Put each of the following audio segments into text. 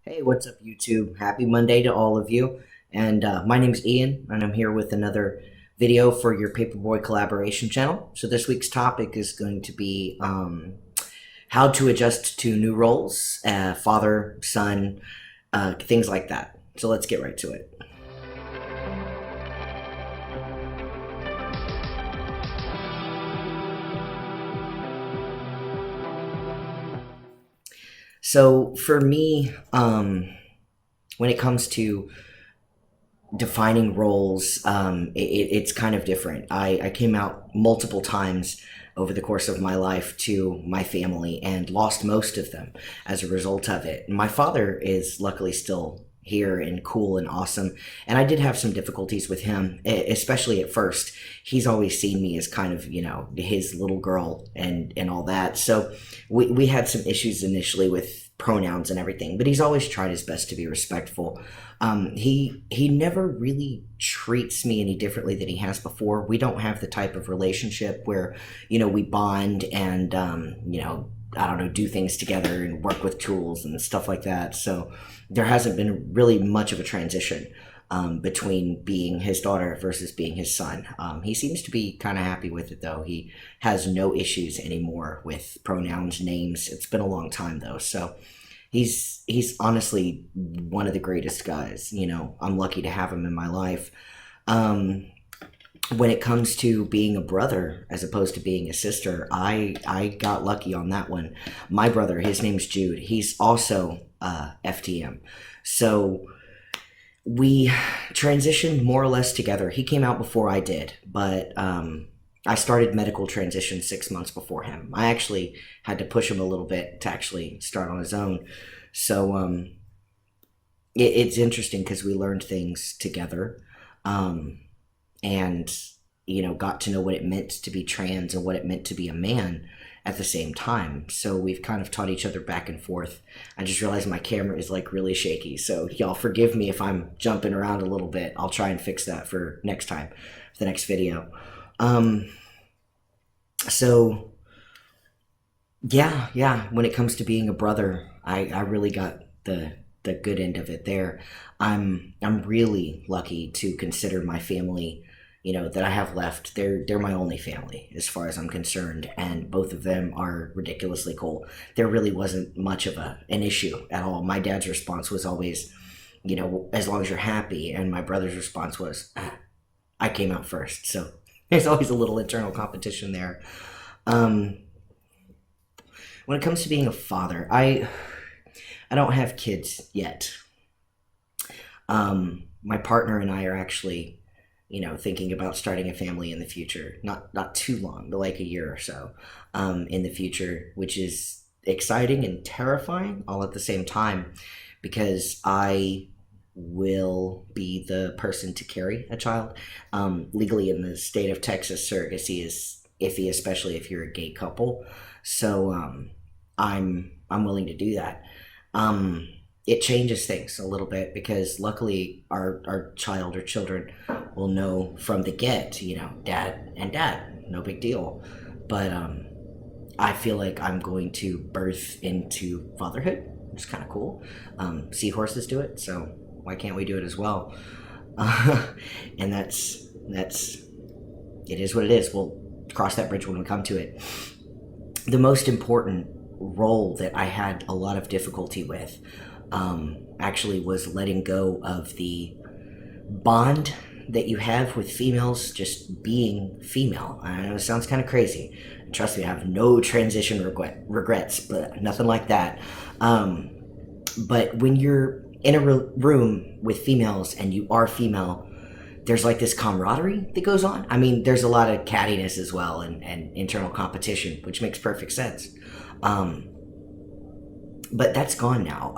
Hey, what's up, YouTube? Happy Monday to all of you. And my name's Ian, and I'm here with another video for your Paperboy collaboration channel. So this week's topic is going to be how to adjust to new roles, father, son, things like that. So let's get right to it. So for me, when it comes to defining roles, it's kind of different. I came out multiple times over the course of my life to my family and lost most of them as a result of it. My father is luckily still here and cool and awesome, and I did have some difficulties with him, especially at first. He's always seen me as kind of, his little girl and all that. So we had some issues initially with pronouns and everything, but he's always tried his best to be respectful. He never really treats me any differently than he has before. We don't have the type of relationship where, we bond and, I don't know, do things together and work with tools and stuff like that. So there hasn't been really much of a transition between being his daughter versus being his son. He seems to be kind of happy with it, though. He has no issues anymore with pronouns, names. It's been a long time, though. So he's honestly one of the greatest guys. I'm lucky to have him in my life. When it comes to being a brother as opposed to being a sister, I got lucky on that one. My brother, his name's Jude. He's also FTM. So we transitioned more or less together. He came out before I did, but I started medical transition 6 months before him. I actually had to push him a little bit to actually start on his own. So it's interesting because we learned things together. And got to know what it meant to be trans and what it meant to be a man at the same time. So we've kind of taught each other back and forth. I just realized my camera is like really shaky, so y'all forgive me if I'm jumping around a little bit. I'll try and fix that for next time, for the next video. So yeah, when it comes to being a brother, I really got the good end of it there. I'm really lucky to consider my family, that I have left. They're my only family as far as I'm concerned, and both of them are ridiculously cool. There really wasn't much of an issue at all. My dad's response was always, as long as you're happy, and my brother's response was, I came out first. So there's always a little internal competition there. When it comes to being a father, I don't have kids yet. My partner and I are actually, thinking about starting a family in the future. Not too long, but like a year or so in the future, which is exciting and terrifying all at the same time, because I will be the person to carry a child. Legally in the state of Texas, surrogacy is iffy, especially if you're a gay couple. So I'm willing to do that. It changes things a little bit because luckily our child or children will know from the get, dad and dad, no big deal. But I feel like I'm going to birth into fatherhood, which is kind of cool. Seahorses do it, so why can't we do it as well? And that's it is what it is. We'll cross that bridge when we come to it. The most important role that I had a lot of difficulty with actually was letting go of the bond that you have with females just being female. I know it sounds kind of crazy. Trust me, I have no transition regrets, but nothing like that. But when you're in a room with females and you are female, there's like this camaraderie that goes on. I mean, there's a lot of cattiness as well and internal competition, which makes perfect sense. But that's gone now.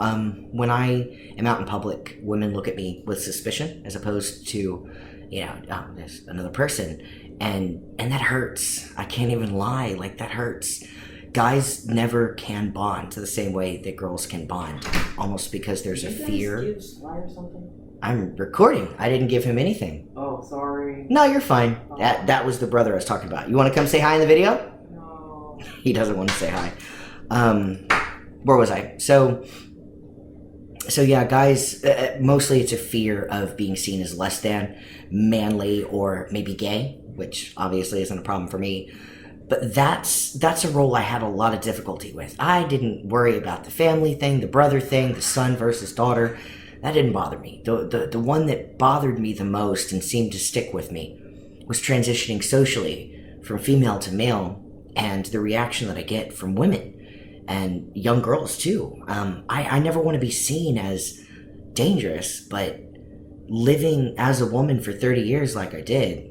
When I am out in public, women look at me with suspicion as opposed to, there's another person. And that hurts. I can't even lie. Like, that hurts. Guys never can bond to the same way that girls can bond. Almost because there's a fear. Give Sly or something? I'm recording. I didn't give him anything. Oh, sorry. No, you're fine. That was the brother I was talking about. You want to come say hi in the video? No. He doesn't want to say hi. Where was I? So So yeah, guys, mostly it's a fear of being seen as less than manly or maybe gay, which obviously isn't a problem for me. But that's a role I had a lot of difficulty with. I didn't worry about the family thing, the brother thing, the son versus daughter. That didn't bother me. The one that bothered me the most and seemed to stick with me was transitioning socially from female to male, and the reaction that I get from women and young girls too. I never want to be seen as dangerous, but living as a woman for 30 years like I did,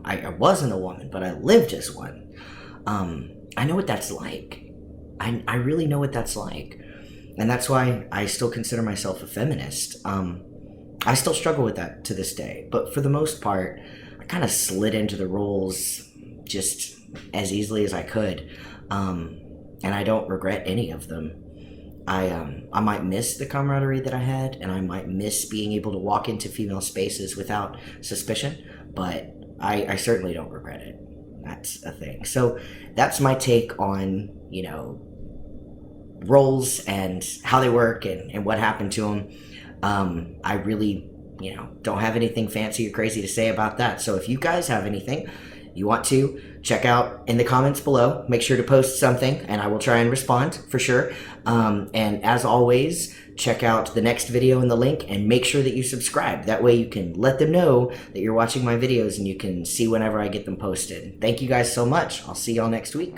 I wasn't a woman, but I lived as one. I know what that's like. I really know what that's like. And that's why I still consider myself a feminist. I still struggle with that to this day, but for the most part, I kind of slid into the roles just as easily as I could. And I don't regret any of them. I might miss the camaraderie that I had, and I might miss being able to walk into female spaces without suspicion, but I certainly don't regret it. That's a thing. So that's my take on, roles and how they work and what happened to them. I really, don't have anything fancy or crazy to say about that. So if you guys have anything you want to, check out in the comments below. Make sure to post something and I will try and respond for sure. And as always, check out the next video in the link and make sure that you subscribe. That way you can let them know that you're watching my videos and you can see whenever I get them posted. Thank you guys so much. I'll see y'all next week.